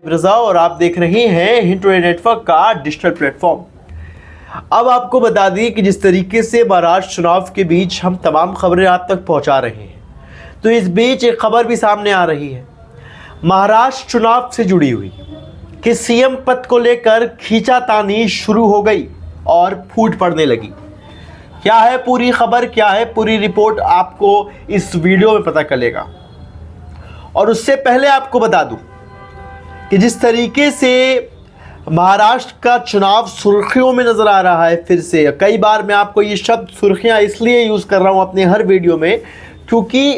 रजा और आप देख रहे हैं हिंट नेटवर्क का डिजिटल प्लेटफॉर्म। अब आपको बता दें कि जिस तरीके से महाराष्ट्र चुनाव के बीच हम तमाम खबरें आप तक पहुंचा रहे हैं, तो इस बीच एक खबर भी सामने आ रही है महाराष्ट्र चुनाव से जुड़ी हुई कि सीएम पद को लेकर खींचातानी शुरू हो गई और फूट पड़ने लगी। क्या है पूरी खबर, क्या है पूरी रिपोर्ट, आपको इस वीडियो में पता चलेगा। और उससे पहले आपको बता दूं कि जिस तरीके से महाराष्ट्र का चुनाव सुर्खियों में नज़र आ रहा है, फिर से कई बार मैं आपको ये शब्द सुर्खियां इसलिए यूज़ कर रहा हूं अपने हर वीडियो में क्योंकि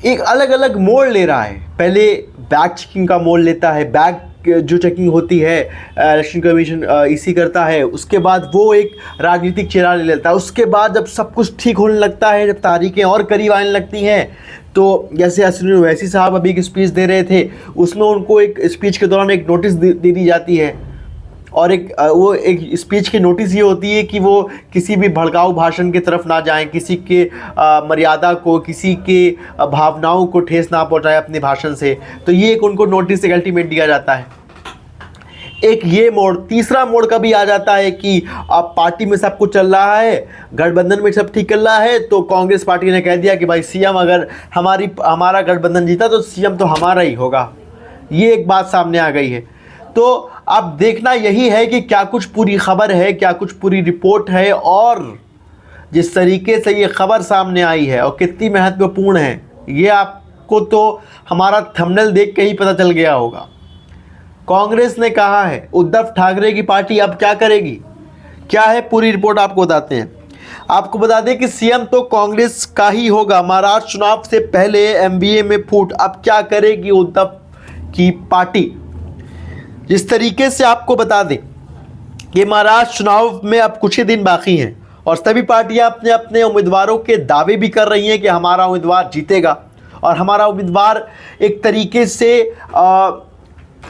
एक अलग अलग मोड़ ले रहा है। पहले बैक चेकिंग का मोड़ लेता है, बैक जो चेकिंग होती है इलेक्शन कमीशन ईसी करता है, उसके बाद वो एक राजनीतिक चेहरा ले लेता है। उसके बाद जब सब कुछ ठीक होने लगता है, जब तारीखें और करीब आने लगती हैं, तो जैसे अश्विनी ओवैसी साहब अभी एक स्पीच दे रहे थे, उसमें उनको एक स्पीच के दौरान एक नोटिस दे दी जाती है और वो एक स्पीच की नोटिस ये होती है कि वो किसी भी भड़काऊ भाषण की तरफ ना जाएं, किसी के मर्यादा को, किसी के भावनाओं को ठेस ना पहुंचाएं अपने भाषण से। तो ये एक उनको नोटिस एक अल्टीमेट दिया जाता है। एक ये मोड़, तीसरा मोड़ कभी आ जाता है कि अब पार्टी में सब कुछ चल रहा है, गठबंधन में सब ठीक चल रहा है, तो कांग्रेस पार्टी ने कह दिया कि भाई सीएम अगर हमारा गठबंधन जीता तो सीएम तो हमारा ही होगा। ये एक बात सामने आ गई है। तो अब देखना यही है कि क्या कुछ पूरी खबर है, क्या कुछ पूरी रिपोर्ट है और जिस तरीके से ये खबर सामने आई है और कितनी महत्वपूर्ण है, ये आपको तो हमारा थंबनेल देख के ही पता चल गया होगा। कांग्रेस ने कहा है उद्धव ठाकरे की पार्टी अब क्या करेगी, क्या है पूरी रिपोर्ट आपको बताते हैं। आपको बता दें कि सीएम तो कांग्रेस का ही होगा। महाराष्ट्र चुनाव से पहले एमबीए में फूट, अब क्या करेगी उद्धव की पार्टी। जिस तरीके से आपको बता दें कि महाराष्ट्र चुनाव में अब कुछ ही दिन बाकी हैं और सभी पार्टियां अपने अपने उम्मीदवारों के दावे भी कर रही हैं कि हमारा उम्मीदवार जीतेगा और हमारा उम्मीदवार एक तरीके से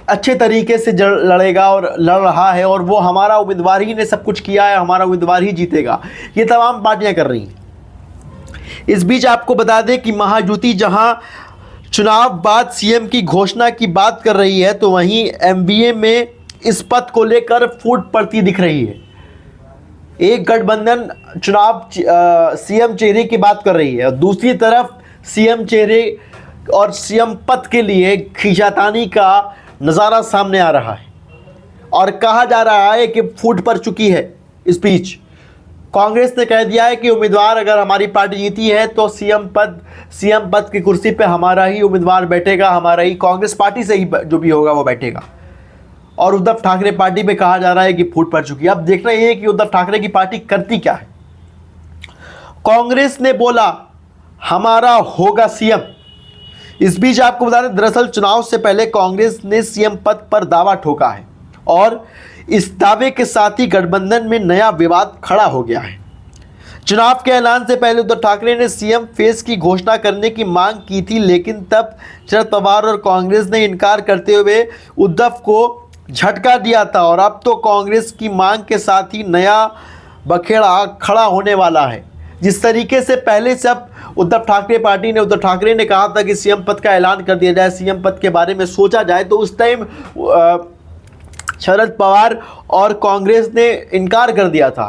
अच्छे तरीके से लड़ेगा और लड़ रहा है और वो हमारा उम्मीदवार ही ने सब कुछ किया है, हमारा उम्मीदवार ही जीतेगा। ये तमाम पार्टियां कर रही हैं। इस बीच आपको बता दें कि महायुति जहां चुनाव बाद सीएम की घोषणा की बात कर रही है, तो वहीं एमबीए में इस पद को लेकर फूट पड़ती दिख रही है। एक गठबंधन चुनाव सीएम चेहरे की बात कर रही है और दूसरी तरफ सीएम चेहरे और सीएम पद के लिए खींचातानी का नज़ारा सामने आ रहा है और कहा जा रहा है कि फूट पड़ चुकी है। इस बीच कांग्रेस ने कह दिया है कि उम्मीदवार अगर हमारी पार्टी जीती है तो सीएम पद की कुर्सी पे हमारा ही उम्मीदवार बैठेगा, हमारा ही कांग्रेस पार्टी से ही जो भी होगा वो बैठेगा। और उद्धव ठाकरे पार्टी पे कहा जा रहा है कि फूट पड़ चुकी है। अब देखना ये है कि उद्धव ठाकरे की पार्टी करती क्या है। कांग्रेस ने बोला हमारा होगा सीएम। इस बीच आपको बता दें दरअसल चुनाव से पहले कांग्रेस ने सीएम पद पर दावा ठोका है और इस दावे के साथ ही गठबंधन में नया विवाद खड़ा हो गया है। चुनाव के ऐलान से पहले उद्धव ठाकरे ने सीएम फेस की घोषणा करने की मांग की थी, लेकिन तब शरद पवार और कांग्रेस ने इनकार करते हुए उद्धव को झटका दिया था और अब तो कांग्रेस की मांग के साथ ही नया बखेड़ा खड़ा होने वाला है। जिस तरीके से पहले सब उद्धव ठाकरे ने कहा था कि सीएम पद का ऐलान कर दिया जाए, सीएम पद के बारे में सोचा जाए, तो उस टाइम शरद पवार और कांग्रेस ने इनकार कर दिया था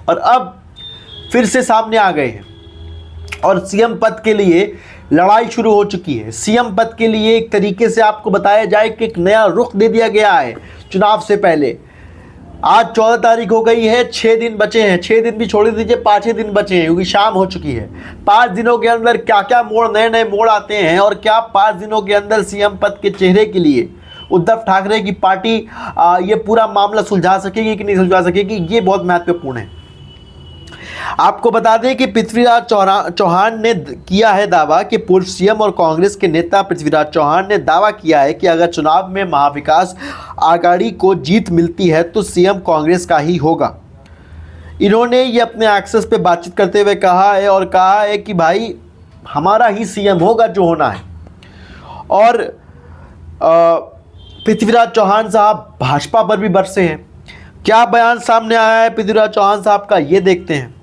और अब फिर से सामने आ गए हैं और सीएम पद के लिए लड़ाई शुरू हो चुकी है। सीएम पद के लिए एक तरीके से आपको बताया जाए कि एक नया रुख दे दिया गया है चुनाव से पहले। आज 14 तारीख हो गई है, 6 दिन बचे हैं, 6 दिन भी छोड़ दीजिए, 5 दिन बचे हैं क्योंकि शाम हो चुकी है। 5 दिनों के अंदर क्या क्या मोड़, नए नए मोड़ आते हैं और क्या 5 दिनों के अंदर सीएम पद के चेहरे के लिए उद्धव ठाकरे की पार्टी ये पूरा मामला सुलझा सकेगी कि नहीं सुलझा सकेगी, ये बहुत महत्वपूर्ण है। आपको बता दें कि पृथ्वीराज चौहान ने किया है दावा कि पूर्व सीएम और कांग्रेस के नेता पृथ्वीराज चौहान ने दावा किया है कि अगर चुनाव में महाविकास आघाड़ी को जीत मिलती है तो सीएम कांग्रेस का ही होगा। इन्होंने ये अपने एक्सेस पे बातचीत करते हुए कहा है कि भाई हमारा ही सीएम होगा जो होना है। और पृथ्वीराज चौहान साहब भाजपा पर भी बरसे हैं। क्या बयान सामने आया है पृथ्वीराज चौहान साहब का, ये देखते हैं।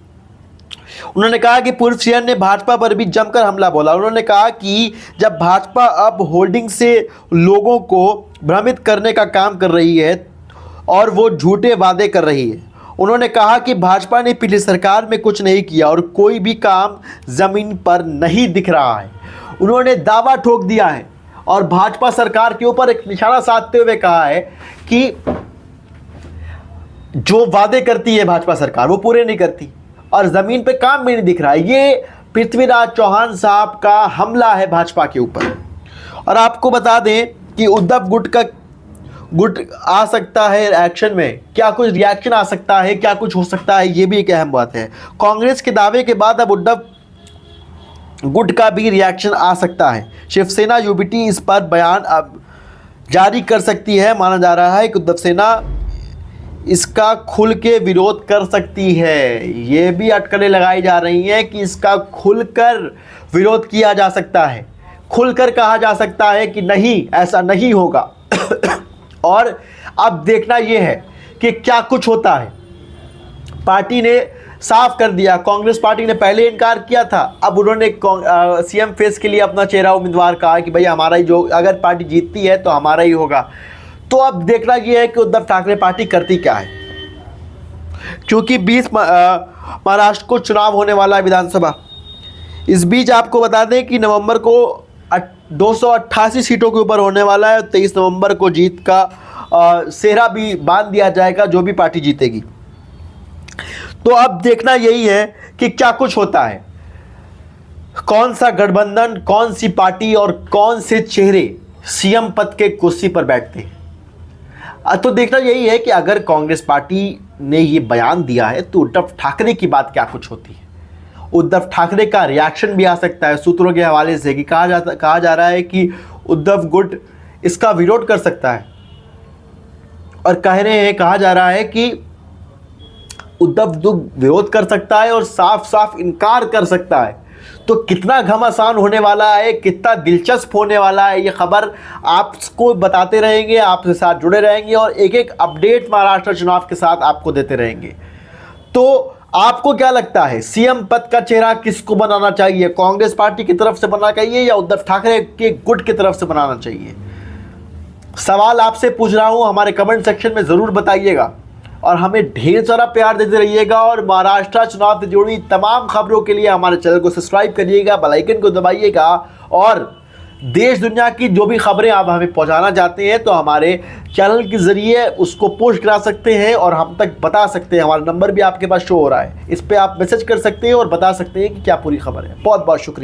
उन्होंने कहा कि पूर्व सीएम ने भाजपा पर भी जमकर हमला बोला। उन्होंने कहा कि जब भाजपा अब होर्डिंग से लोगों को भ्रमित करने का काम कर रही है और वो झूठे वादे कर रही है। उन्होंने कहा कि भाजपा ने पिछली सरकार में कुछ नहीं किया और कोई भी काम ज़मीन पर नहीं दिख रहा है। उन्होंने दावा ठोक दिया है और भाजपा सरकार के ऊपर एक निशाना साधते हुए कहा है कि जो वादे करती है भाजपा सरकार वो पूरे नहीं करती और ज़मीन पे काम भी नहीं दिख रहा है। ये पृथ्वीराज चौहान साहब का हमला है भाजपा के ऊपर। और आपको बता दें कि उद्धव गुट आ सकता है एक्शन में, क्या कुछ रिएक्शन आ सकता है, क्या कुछ हो सकता है, ये भी एक अहम बात है। कांग्रेस के दावे के बाद अब उद्धव गुट का भी रिएक्शन आ सकता है। शिवसेना यूबीटी इस पर बयान अब जारी कर सकती है। माना जा रहा है कि उद्धव सेना इसका खुल के विरोध कर सकती है। ये भी अटकलें लगाई जा रही हैं कि इसका खुलकर विरोध किया जा सकता है, खुलकर कहा जा सकता है कि नहीं, ऐसा नहीं होगा। और अब देखना यह है कि क्या कुछ होता है। पार्टी ने साफ कर दिया, कांग्रेस पार्टी ने पहले इनकार किया था, अब उन्होंने सीएम फेस के लिए अपना चेहरा उम्मीदवार कहा कि भाई हमारा ही, जो अगर पार्टी जीतती है तो हमारा ही होगा। तो अब देखना यह है कि उद्धव ठाकरे पार्टी करती क्या है, क्योंकि 20 महाराष्ट्र को चुनाव होने वाला है विधानसभा। इस बीच आपको बता दें कि नवंबर को 288 सीटों के ऊपर होने वाला है। 23 नवंबर को जीत का सेहरा भी बांध दिया जाएगा जो भी पार्टी जीतेगी। तो अब देखना यही है कि क्या कुछ होता है, कौन सा गठबंधन, कौन सी पार्टी और कौन से चेहरे सीएम पद के कुर्सी पर बैठते हैं। तो देखना यही है कि अगर कांग्रेस पार्टी ने ये बयान दिया है तो उद्धव ठाकरे की बात क्या कुछ होती है। उद्धव ठाकरे का रिएक्शन भी आ सकता है सूत्रों के हवाले से कि कहा जा रहा है कि उद्धव गुट इसका विरोध कर सकता है और कहा जा रहा है कि उद्धव विरोध कर सकता है और साफ साफ इनकार कर सकता है। तो कितना घमासान होने वाला है, कितना दिलचस्प होने वाला है, ये खबर आपको बताते रहेंगे, आपके साथ जुड़े रहेंगे और एक एक अपडेट महाराष्ट्र चुनाव के साथ आपको देते रहेंगे। तो आपको क्या लगता है, सीएम पद का चेहरा किसको बनाना चाहिए, कांग्रेस पार्टी की तरफ से बनाना चाहिए या उद्धव ठाकरे के गुट की तरफ से बनाना चाहिए? सवाल आपसे पूछ रहा हूं, हमारे कमेंट सेक्शन में ज़रूर बताइएगा और हमें ढेर सारा प्यार देते रहिएगा। और महाराष्ट्र चुनाव से जुड़ी तमाम खबरों के लिए हमारे चैनल को सब्सक्राइब करिएगा, बेल आइकन को दबाइएगा और देश दुनिया की जो भी खबरें आप हमें पहुंचाना चाहते हैं तो हमारे चैनल के ज़रिए उसको पोस्ट करा सकते हैं और हम तक बता सकते हैं। हमारा नंबर भी आपके पास शो हो रहा है, इस पर आप मैसेज कर सकते हैं और बता सकते हैं कि क्या पूरी खबर है। बहुत बहुत शुक्रिया।